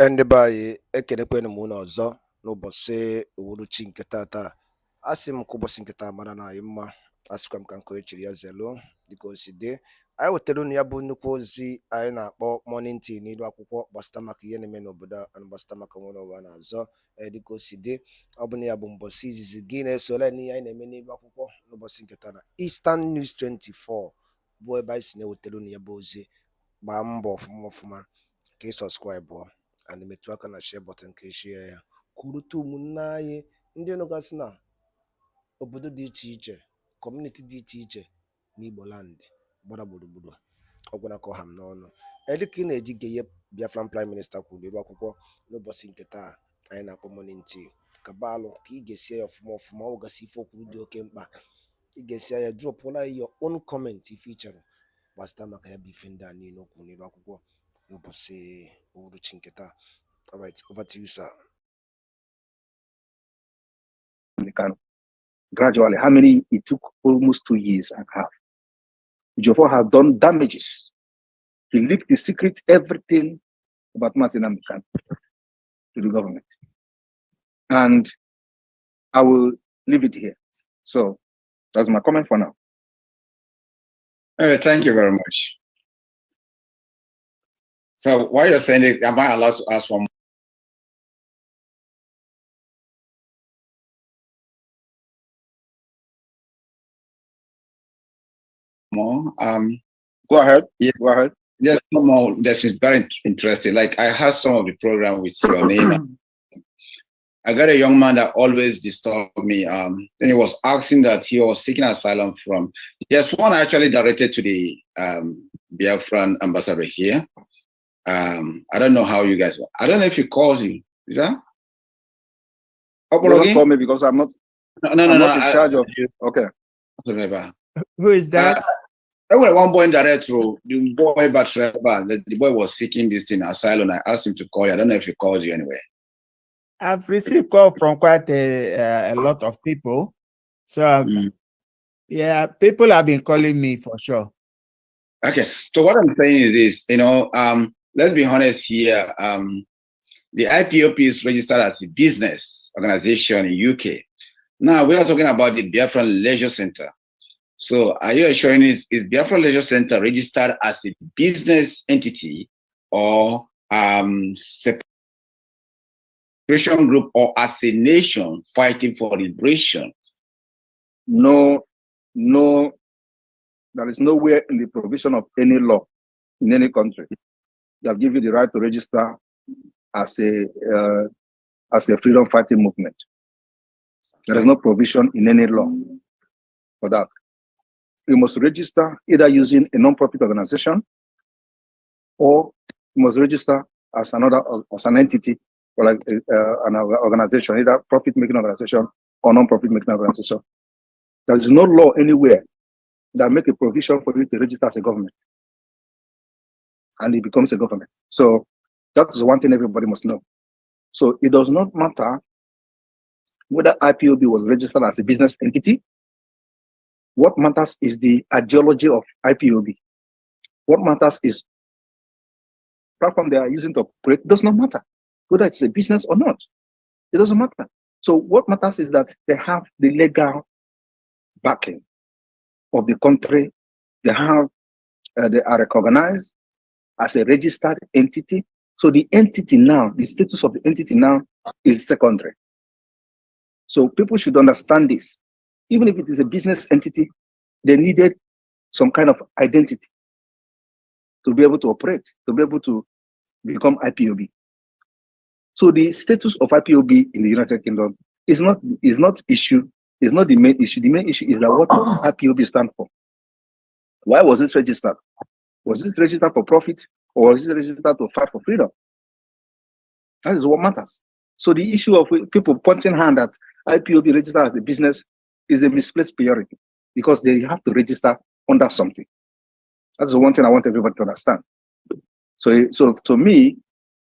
Ndị be anyị ekelekwanụ m unu ọzọ n'ụbọchị uhuruchi nke tata. Asị m ka ụbọchị nke taa mara na anyị mma, asịkwa m ka nke echiri ya zelu dịka o si dị. Anyị wetara unu ya bụ nnukwu ozi anyị na-akpọ morning tea n'ilu akwụkwọ gbasịta maka ihe na-eme n'obodo a na gbasịta maka nwere ụwa na-azọ dịka o si dị. Ọ bụ na ya bụ mbọsị izizi gị na-esore n'ihe anyị na-eme n'ilu akwụkwọ n'ụbọchị nke taa na Eastern News 24 bụ ebe anyị si na-ewetara unu ya bụ ozi. Gbaa mbọ ọfụma ka ị sọskraịbụ and metụ aka na share button ka eshie ya, kwurute ụmụnne anyị ndị nọgasị na obodo dị iche iche, kọmuniti dị iche iche n'Igbo land gbara gburugburu. Ọgwụnaka ọha m n'ọnụ dịka ị na-eji geye Biafran Prime Minister kwuru iru akwụkwọ n'ụbọchị nke taa anyị na-akpọ morning tea. Kabalụ ka ị ga-esi ya ọfụma ọ gasị ife okwu dị oke mkpa. Ị ga-esi ya dropụla your own comment ife ị chọrọ gbasịta maka ya bụ ife ndị a niile okwu n'iru akwụkwọ n'ụbọchị uhuruchi nke taa. All right, over to you, sir. Gradually, how many? It took almost 2 years and a half. Jofo have done damages. He leaked the secret, everything about Martin to the government. And I will leave it here. So that's my comment for now. Thank you very much. So while you're saying it, am I allowed to ask one more? Go ahead. Yeah, go ahead. Yes, no more. This is very interesting. Like I had some of the program with your name. I got a young man that always disturbed me. Then he was asking that he was seeking asylum from. Yes, one actually directed to the Biafran ambassador here. I don't know how you guys. I don't know if he calls you. Is that? Don't call me because I'm not. I'm not in charge of you. Okay. Who is that? One boy direct through the boy, but the boy was seeking this thing asylum. I asked him to call you. I don't know if he called you anyway. I've received call from quite a lot of people. So yeah, people have been calling me for sure. Okay. So what I'm saying is this, let's be honest here. The IPOB is registered as a business organization in UK. Now we are talking about the Biafran Leisure Center. So are you assuring is Biafran Leisure Center registered as a business entity or separation group or as a nation fighting for liberation? No, there is nowhere in the provision of any law in any country that give you the right to register as a freedom fighting movement. There is no provision in any law for that. You must register either using a non-profit organization or you must register as an entity or like an organization, either profit-making organization or non-profit-making organization. There is no law anywhere that make a provision for you to register as a government, and it becomes a government. So that is one thing everybody must know. So it does not matter whether IPOB was registered as a business entity. What matters is the ideology of IPOB. What matters is the platform they are using to operate. Does not matter whether it's a business or not. It doesn't matter. So what matters is that they have the legal backing of the country. They are recognized as a registered entity. So the entity now, the status of the entity now is secondary. So people should understand this. Even if it is a business entity, they needed some kind of identity to be able to operate, to be able to become IPOB. So the status of IPOB in the United Kingdom is not the main issue. The main issue is that what IPOB stands for. Why was it registered? Was it registered for profit or was it registered to fight for freedom? That is what matters. So the issue of people pointing hand at IPOB registered as a business is a misplaced priority because they have to register under something. That's the one thing I want everybody to understand. So to me,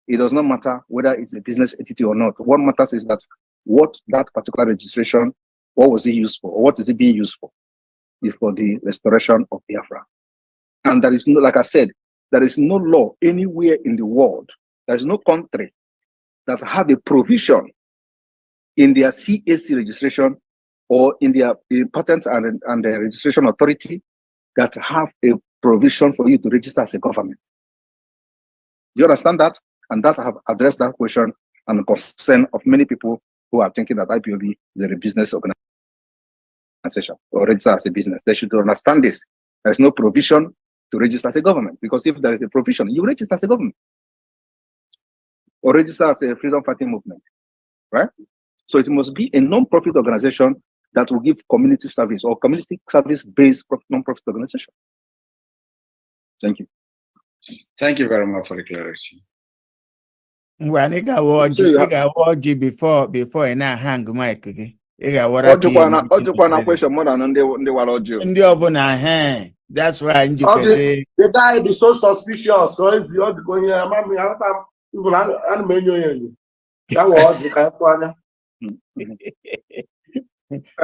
it does not matter whether it's a business entity or not. What matters is that what that particular registration, what was it used for, or what is it being used for, is for the restoration of Biafra. And there is no, like I said, there is no law anywhere in the world, there is no country that have a provision in their CAC registration or in their patent and the registration authority that have a provision for you to register as a government. Do you understand that? And that have addressed that question and the concern of many people who are thinking that IPOB is a business organization or register as a business. They should understand this. There's no provision to register as a government, because if there is a provision, you register as a government or register as a freedom fighting movement, right? So it must be a non-profit organization that will give community service or community service-based non-profit organization. Thank you. Thank you very much for the clarity. When I got watch before and I hang my cookie. Ojukwana question more than they were audio. In the open hand. That's why you can say the guy be so suspicious. So is the other going here? Mommy, how come you will animate? That was the kind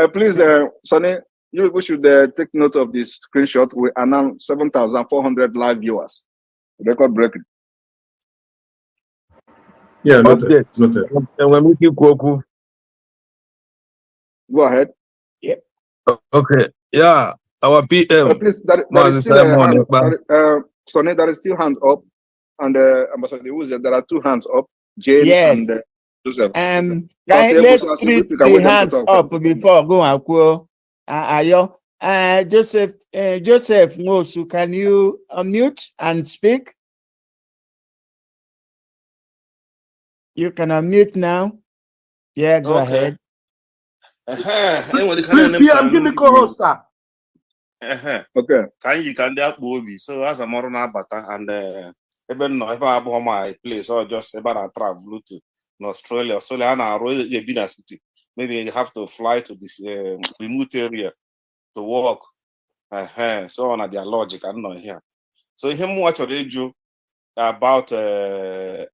of please, Sonny, you people should take note of this screenshot. We are now 7,400 live viewers. Record breaking. Yeah, noted. And when we keep Goku. Go ahead. Yep. Okay. Yeah. Our PM. Please, there is still Sonny, there is still hands up. And Ambassador Uze, there are two hands up. Jane and Joseph. Let's treat the hands up before go and quote. Joseph Mosu, can you unmute and speak? You can unmute now. Yeah, go ahead. Please, PM, give me co-host, sir. Okay. Can be so as a morona bata and even no ever about my place or just about travel to Australia. So I roll a city. Maybe you have to fly to this remote area to work. So on their logic, I don't know here. So him watch a radio about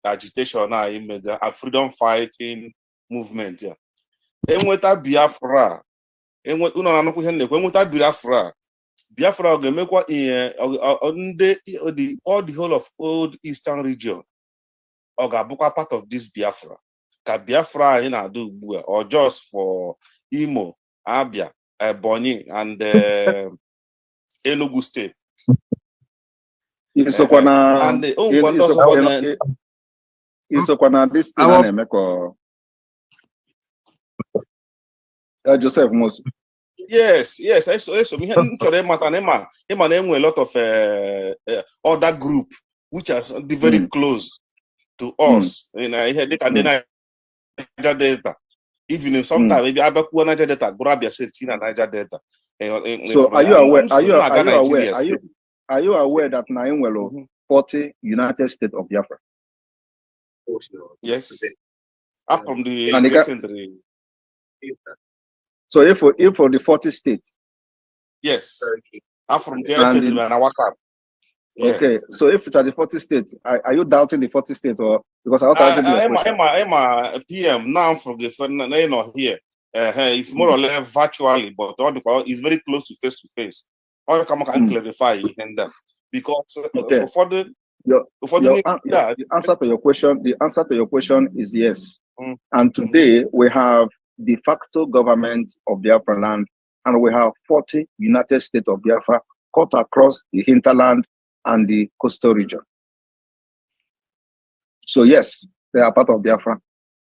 agitation a freedom fighting movement. Then with that Biafra, and what Biafra will make what on the whole of old eastern region or part of this Biafra. Biafra in Adu or just for Imo, Abia, Bonny, and Enugu State. This Joseph Mosu. Yes. I saw me. A lot of other group which are very close to us. And I had Niger Delta. Even if sometimes maybe I back Niger Delta, grab your city in Niger Delta. So are you aware? Are you aware that Naimwelo 40 United States of Biafra? Yes. Up from the so if for the 40 states. Yes. Up from there and okay, so if it's at the 40 states, are you doubting the 40 states or because I'm a PM now from the not here. It's more or less virtually, but it's very close to face. Or come can clarify and because for the answer to your question is yes. And today we have de facto government of Biafra land, and we have 40 United States of Biafra cut across the hinterland and the coastal region. So yes, they are part of Biafra,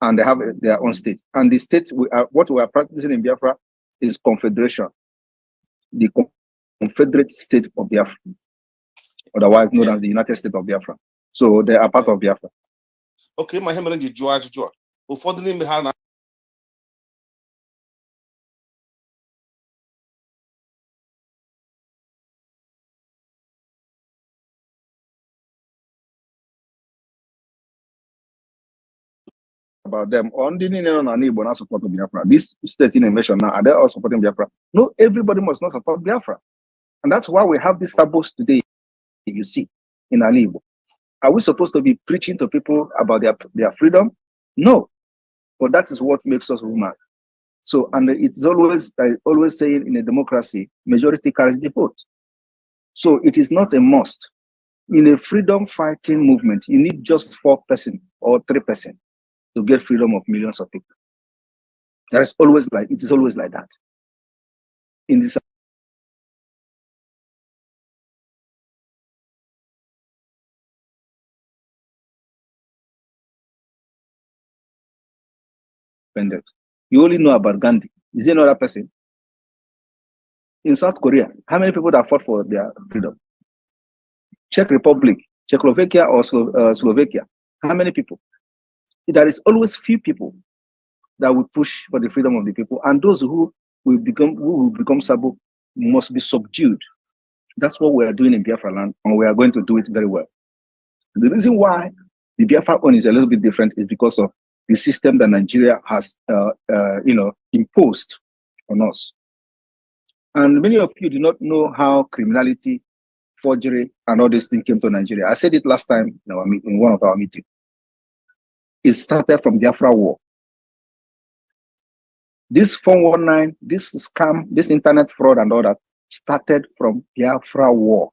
and they have their own state. And the state what we are practicing in Biafra is confederation, the Confederate State of Biafra, otherwise known as the United States of Biafra. So they are part of Biafra. Okay, my hammer and George. Before the name about them on the not supporting Biafra. This state in invasion now, are they all supporting Biafra? No, everybody must not support Biafra. And that's why we have these taboos today, you see, in Alibo. Are we supposed to be preaching to people about their freedom? No. But that is what makes us human. So, and it's always saying in a democracy, majority carries the vote. So it is not a must. In a freedom fighting movement, you need just 4% or 3%. to get freedom of millions of people. It is always like that. In this independence. You only know about Gandhi. Is there another person? In South Korea, how many people that fought for their freedom? Czech Republic, Czechoslovakia or Slovakia, how many people? There is always few people that will push for the freedom of the people, and those who will become sabo must be subdued. That's what we are doing in Biafra land, and we are going to do it very well. The reason why the Biafra one is a little bit different is because of the system that Nigeria has, imposed on us. And many of you do not know how criminality, forgery, and all these things came to Nigeria. I said it last time in one of our meetings. It started from Biafra war. This 419, this scam, this internet fraud and all that started from Biafra war.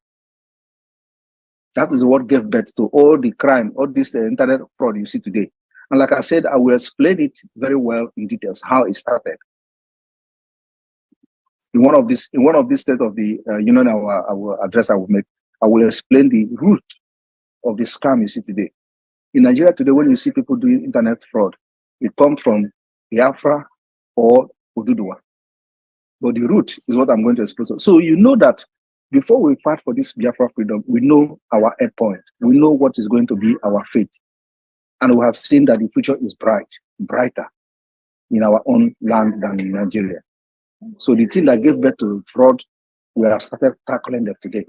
That is what gave birth to all the crime, all this internet fraud you see today. And like I said, I will explain it very well in details, how it started. In one of these state of the union, our address I will make, I will explain the root of the scam you see today. In Nigeria today, when you see people doing internet fraud, it comes from Biafra or Oduduwa. But the root is what I'm going to explain. So you know that before we fight for this Biafra freedom, we know our end point. We know what is going to be our fate. And we have seen that the future is brighter in our own land than in Nigeria. So the thing that gave birth to fraud, we have started tackling them today.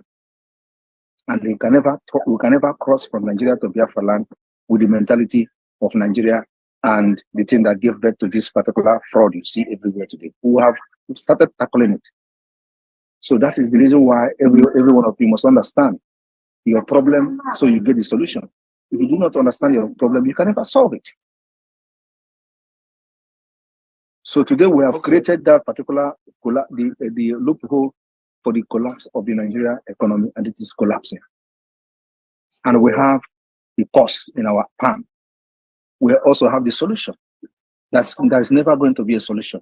And we can never cross from Nigeria to Biafra land with the mentality of Nigeria and the thing that gave birth to this particular fraud you see everywhere today. We have started tackling it. So that is the reason why every one of you must understand your problem so you get the solution. If you do not understand your problem, you can never solve it. So today we have created that particular the loophole for the collapse of the Nigeria economy, and it is collapsing. And we have the cause in our palm. We also have the solution. There's never going to be a solution.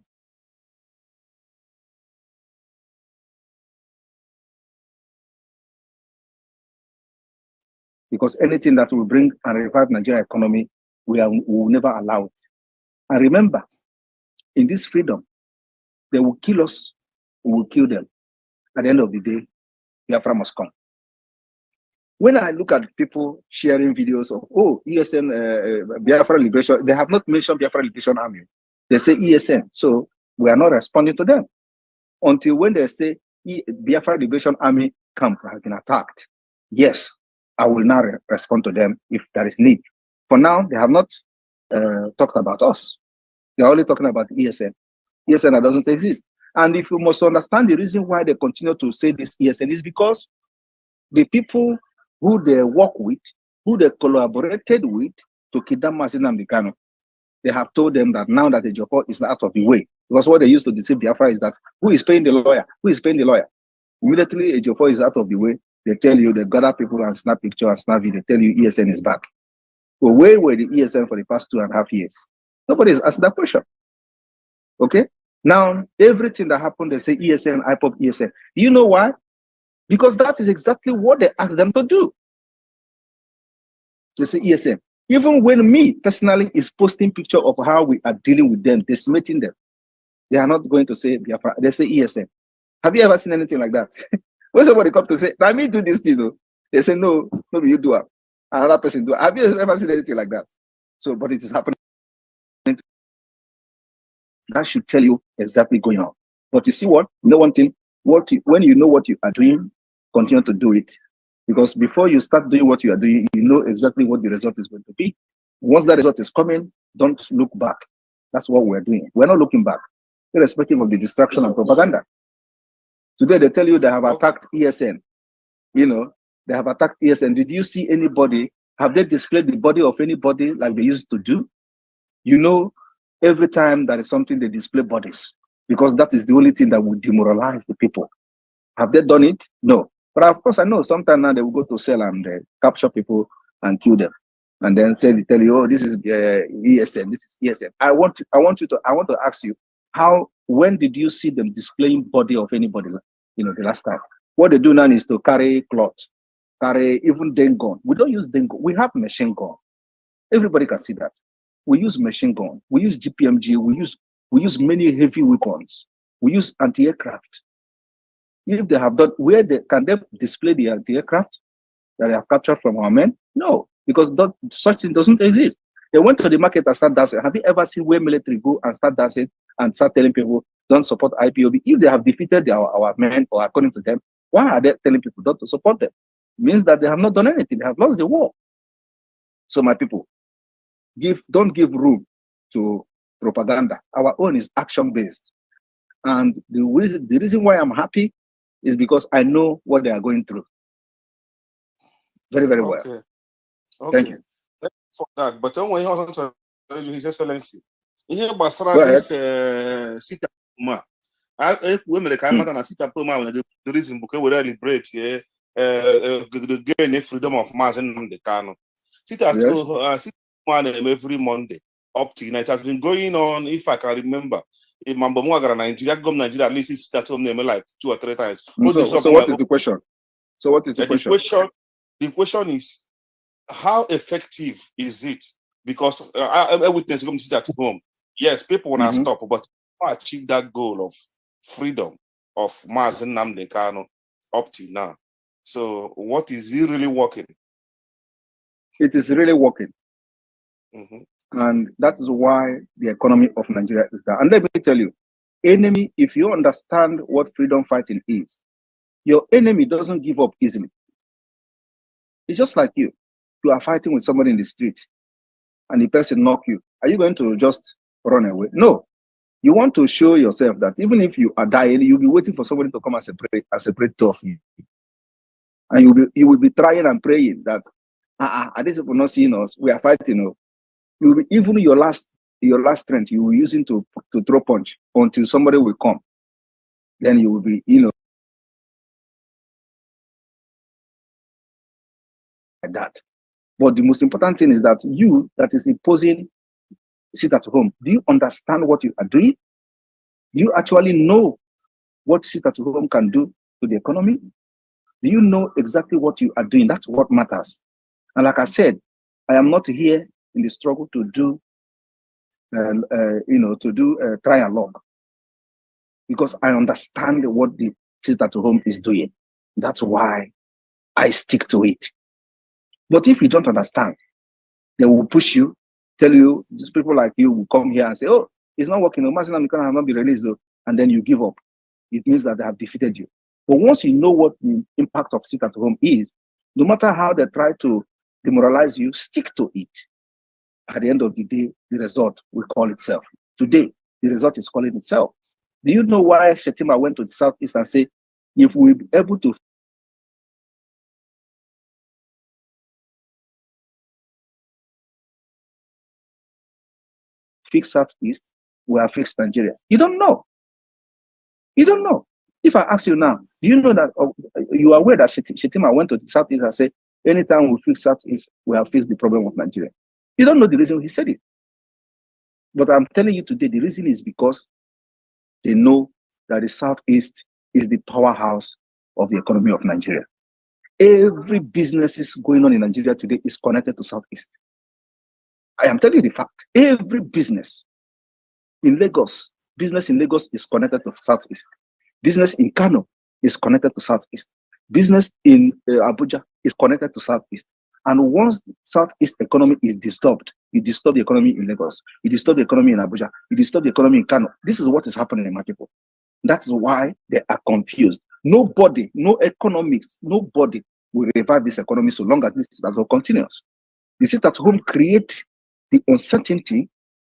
Because anything that will bring and revive Nigeria economy, we will never allow it. And remember, in this freedom, they will kill us, we will kill them. At the end of the day, Biafra must come. When I look at people sharing videos of, ESN, Biafra Liberation, they have not mentioned Biafra Liberation Army. They say ESN, so we are not responding to them. Until when they say Biafra Liberation Army camp has been attacked, yes, I will now respond to them if there is need. For now, they have not talked about us. They're only talking about ESN. ESN that doesn't exist. And if you must understand the reason why they continue to say this ESN is because the people who they work with, who they collaborated with to kidnap Mazin Ambikano, they have told them that now that the Ejiofor is out of the way, because what they used to deceive Biafra is that who is paying the lawyer? Who is paying the lawyer? Immediately Ejiofor is out of the way, they tell you, they gather people and snap picture and snap video, they tell you ESN is back. But where were the ESN for the past 2.5 years? Nobody is asking that question. Okay? Now, everything that happened, they say ESN, IPOB, ESN. Do you know why? Because that is exactly what they asked them to do. They say ESN. Even when me, personally, is posting picture of how we are dealing with them, decimating them, they are not going to say Biafra, they say ESN. Have you ever seen anything like that? When somebody comes to say, let me do this thing, they say, no, you do it. Another person do it. Have you ever seen anything like that? So, but it is happening. That should tell you exactly going on. But you see what? You know one thing? When you know what you are doing, continue to do it. Because before you start doing what you are doing, you know exactly what the result is going to be. Once that result is coming, don't look back. That's what we're doing. We're not looking back, irrespective of the distraction and propaganda. Today, they tell you they have attacked ESN. You know, they have attacked ESN. Did you see anybody? Have they displayed the body of anybody like they used to do? You know, every time there is something, they display bodies, because that is the only thing that will demoralize the people. Have they done it? No. But of course, I know sometimes now they will go to sell and capture people and kill them. and then they tell you, oh, this is ESM, this is ESM. I want to ask you, when did you see them displaying body of anybody, the last time? What they do now is to carry cloth, carry even den gun. We don't use den gun. We have machine gun. Everybody can see that. We use machine gun. We use GPMG. We use many heavy weapons. We use anti-aircraft. If they have done, can they display the anti-aircraft that they have captured from our men? No, because such thing doesn't exist. They went to the market and start dancing. Have you ever seen where military go and start dancing and start telling people don't support IPOB? If they have defeated our men, or according to them, why are they telling people not to support them? It means that they have not done anything. They have lost the war. So my people, don't give room to propaganda. Our own is action-based. And the reason why I'm happy is because I know what they are going through. Very, very well. Okay. Thank you. Thank you for that. But when he was to His Excellency, here Go Basra ahead. this Sita Puma. Women can not Sita Puma the reason because we liberate the gain freedom of mass in the canon. Sita Puma every Monday up to night has been going on, if I can remember. In Mambomuagra, Nigeria, Nigeria, at least it's at home like 2 or 3 times. So what is the question? So what is the question? The question is, how effective is it? Because I witness come sit at home. Yes, people want to stop, but achieve that goal of freedom of Mazi Nnamdi Kanu up till now. So what is he really working? It is really working. And that is why the economy of Nigeria is there. And let me tell you, enemy, if you understand what freedom fighting is, your enemy doesn't give up easily. It's just like you. You are fighting with somebody in the street and the person knock you. Are you going to just run away? No. You want to show yourself that even if you are dying, you'll be waiting for somebody to come and separate two of you. And you will be trying and praying that, are these people not seeing us? We are fighting. You will be, even your last strength, you will use it to throw punch until somebody will come. Then you will be, like that. But the most important thing is that you that is imposing sit at home, do you understand what you are doing? Do you actually know what sit at home can do to the economy? Do you know exactly what you are doing? That's what matters. And like I said, I am not here in the struggle to do, trialogue, because I understand what the sit at home is doing. That's why I stick to it. But if you don't understand, they will push you, tell you, these people like you will come here and say, oh, it's not working. Mazi Nnamdi Kanu have not been released, though, and then you give up. It means that they have defeated you. But once you know what the impact of sit at home is, no matter how they try to demoralize you, stick to it. At the end of the day, the result will call itself. Today, the result is calling itself. Do you know why Shetima went to the Southeast and said, if we'll be able to fix Southeast, we have fixed Nigeria? You don't know. You don't know. If I ask you now, do you know that you are aware that Shetima went to the Southeast and said, anytime we fix Southeast, we have fixed the problem of Nigeria? You don't know the reason he said it. But I'm telling you today, the reason is because they know that the Southeast is the powerhouse of the economy of Nigeria. Every business is going on in Nigeria today is connected to Southeast. I am telling you the fact. Every business in Lagos is connected to Southeast. Business in Kano is connected to Southeast. Business in Abuja is connected to Southeast. And once Southeast economy is disturbed, you disturb the economy in Lagos, you disturb the economy in Abuja, you disturb the economy in Kano. This is what is happening, my people. That's why they are confused. Nobody, no economics, nobody will revive this economy so long as this continues. The sit at home create the uncertainty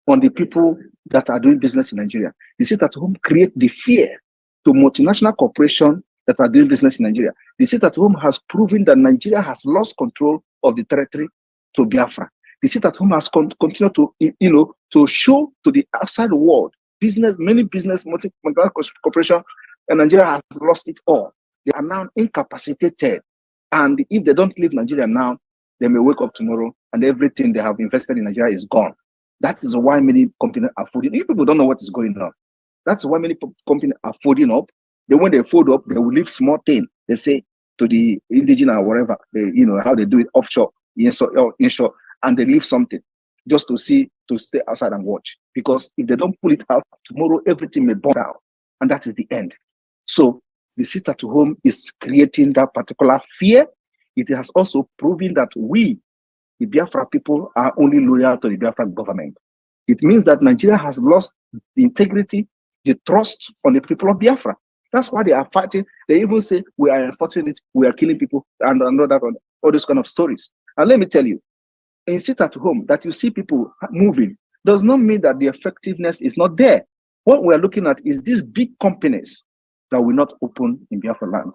on the people that are doing business in Nigeria. The sit at home create the fear to multinational corporations that are doing business in Nigeria. The sit at home has proven that Nigeria has lost control of the territory to Biafra. The sit at home has continued to, to show to the outside world, many business multinational corporations, and Nigeria has lost it all. They are now incapacitated. And if they don't leave Nigeria now, they may wake up tomorrow and everything they have invested in Nigeria is gone. That is why many companies are folding. You people don't know what is going on. That's why many companies are folding up. Then when they fold up, they will leave small thing. They say to the indigenous or whatever, they, you know, how they do it offshore, inshore, and they leave something just to stay outside and watch. Because if they don't pull it out, tomorrow everything may burn down. And that is the end. So the sit at home is creating that particular fear. It has also proven that we, the Biafra people, are only loyal to the Biafra government. It means that Nigeria has lost the integrity, the trust on the people of Biafra. That's why they are fighting. They even say we are enforcing it, we are killing people, and all those kind of stories. And let me tell you, in sit at home, that you see people moving does not mean that the effectiveness is not there. What we are looking at is these big companies that will not open in Biafra land.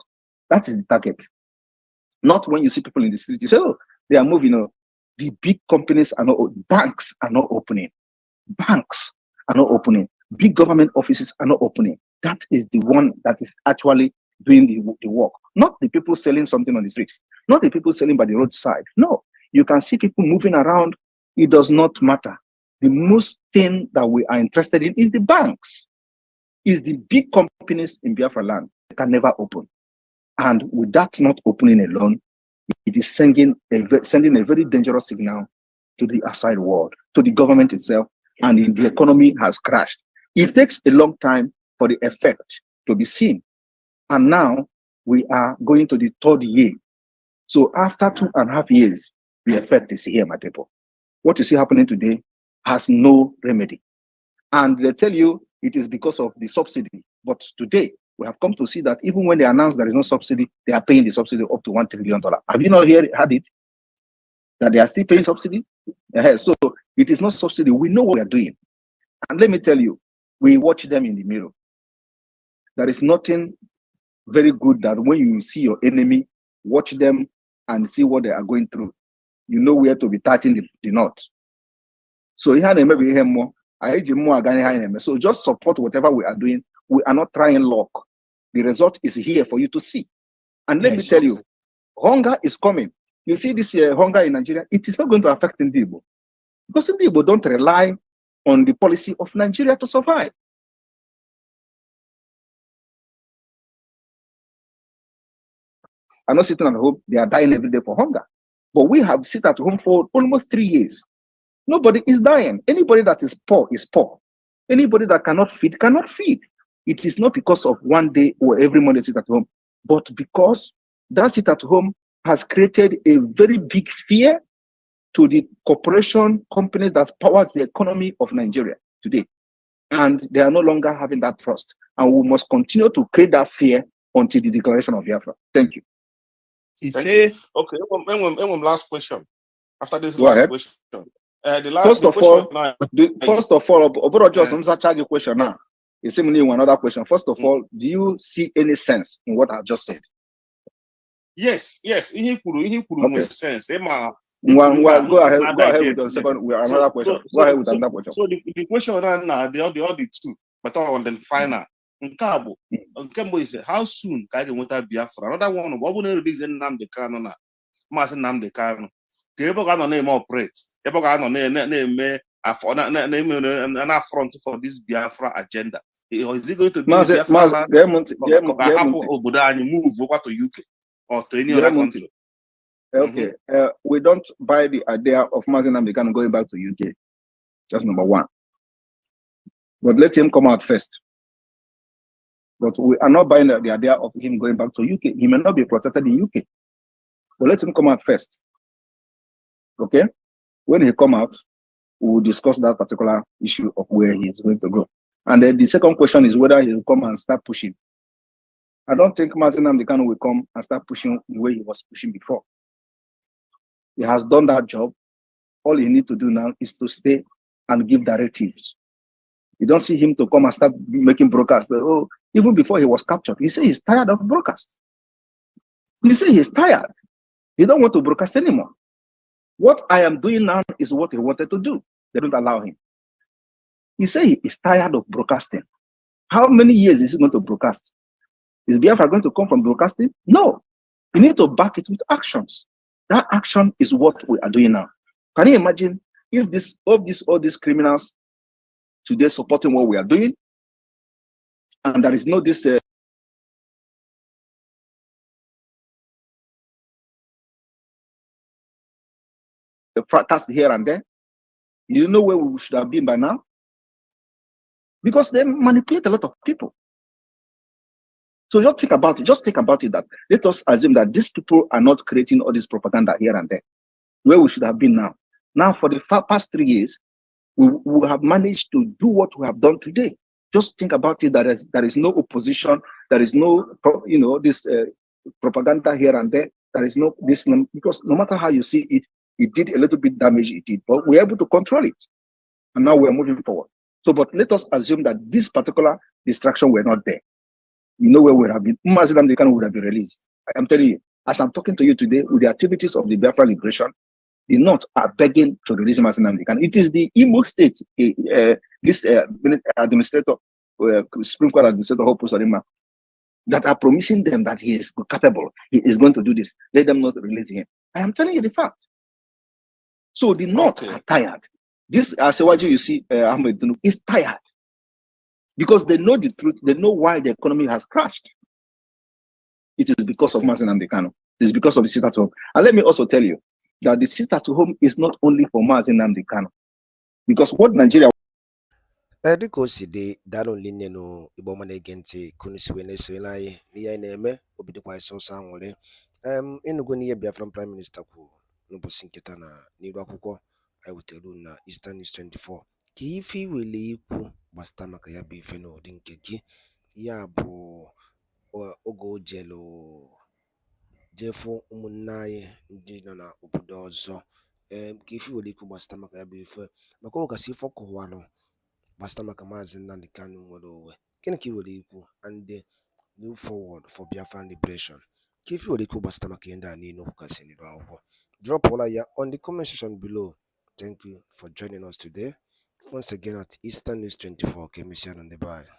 That is the target. Not when you see people in the street, you say, oh, they are moving. You know, the big companies are not, banks are not opening. Banks are not opening. Big government offices are not opening. That is the one that is actually doing the work. Not the people selling something on the street. Not the people selling by the roadside. No, you can see people moving around. It does not matter. The most thing that we are interested in is the banks, is the big companies in Biafra land. They can never open. And with that not opening alone, it is sending a very dangerous signal to the outside world, to the government itself, and the economy has crashed. It takes a long time for the effect to be seen. And now we are going to the third year. So after 2.5 years, the effect is here, my people. What you see happening today has no remedy. And they tell you it is because of the subsidy. But today, we have come to see that even when they announce there is no subsidy, they are paying the subsidy up to $1 trillion. Have you not had it? That they are still paying subsidy? So it is not subsidy. We know what we are doing. And let me tell you, we watch them in the mirror. There is nothing very good that when you see your enemy, watch them and see what they are going through. You know where to be touching the knot. So so just support whatever we are doing. We are not trying luck. The result is here for you to see. And let me tell you, hunger is coming. You see this hunger in Nigeria, it is not going to affect Ndibo. Because Ndibo don't rely on the policy of Nigeria to survive. I'm not sitting at home, they are dying every day for hunger. But we have sit at home for almost 3 years. Nobody is dying. Anybody that is poor is poor. Anybody that cannot feed, cannot feed. It is not because of one day or every morning sit at home, but because that sit at home has created a very big fear to the corporation companies that powers the economy of Nigeria today. And they are no longer having that trust. And we must continue to create that fear until the declaration of Biafra. Thank you. Thank you. Okay, last question. After this Go last ahead. question. First of all, Oboro just charge a question now. You see me another question. First of all, do you see any sense in what I've just said? Yes. Okay. Sense. Go ahead with the second. Another question. Go ahead with another question. So the question now, the other two, but on the final. Nkembo is how soon can I get to Biafra? Another one, what would release Nnamdi Kanu na? Mass Nnamdi Kanu. Kebo ga no name operate. Kebo ga no name an affront for this Biafra agenda. Is it going to be Biafra? Move over to UK or to any other country? Okay, we don't buy the idea of Mazi Nnamdi Kanu going back to UK. That's number one. But let him come out first. But we are not buying the idea of him going back to UK. He may not be protected in UK. But let him come out first. Okay? When he come out, we will discuss that particular issue of where he is going to go. And then the second question is whether he will come and start pushing. I don't think Mazi Nnamdi Kanu will come and start pushing the way he was pushing before. He has done that job. All he needs to do now is to stay and give directives. You don't see him to come and start making broadcasts. Oh, even before he was captured, he said he's tired of broadcasts. He said he's tired. He don't want to broadcast anymore. What I am doing now is what he wanted to do. They don't allow him. He said he is tired of broadcasting. How many years is he going to broadcast? Is Biafra going to come from broadcasting? No. You need to back it with actions. That action is what we are doing now. Can you imagine if all these criminals today supporting what we are doing, and there is no this the fracas here and there? You know where we should have been by now? Because they manipulate a lot of people. So just think about it. Just think about it, that let us assume that these people are not creating all this propaganda here and there, where we should have been now. Now, for the past 3 years, we have managed to do what we have done today. Just think about it. There is no opposition. There is no, this propaganda here and there. There is no this, because no matter how you see it, it did a little bit damage. It did, but we're able to control it, and now we're moving forward. So, but let us assume that this particular distraction were not there. You know where we would have been. Asylum would have been released. I'm telling you, as I'm talking to you today, with the activities of the Biafra liberation, the North are begging to release Asylum. It is the Imo State, this administrator, Supreme Court administrator, Hope Sarima, that are promising them that he is capable, he is going to do this. Let them not release him. I am telling you the fact. So the North are tired. This Asewaji you see, Ahmed Tinubu, is tired because they know the truth. They know why the economy has crashed. It is because of Mazen and Dekano. It is because of the sit at home. And let me also tell you that the sit at home is not only for Mazen and Dekano, because what Nigeria dịka o si dị daalụ nne nụ igbo ọma na-ege ntị kunu si wee na-esonye anyị n'ihe anyị na-eme obi dịkwa sọsọ anwụrị ịnụgo n'ihe Biafran Prime Minister kwuo n'ụbọchị nketa na n'iru akwụkwọ anyị wetara na Eastern News 24 ka ife iwere ikwu gbasata maka ya bụ ife n'ụdị nke gị ya bụ oge o jelu jefu ụmụnne anyị ndị nọ na obodo ọzọ ka ife iwere ikwu gbasata maka ya bụ ife maka ọgasị ife ọkụwarụ gbasata maka Maazị Nnamdi Kanu nwere onwe gịnị ka i were ikwu and move forward for Biafran liberation ka ife were ikwu gbasata maka ihe ndị a niile okwukasị n'iru akwụkwọ drop all ya on the comment section below. Thank you for joining us today once again at Eastern News 24. Ka emesịa na ndị be anyị.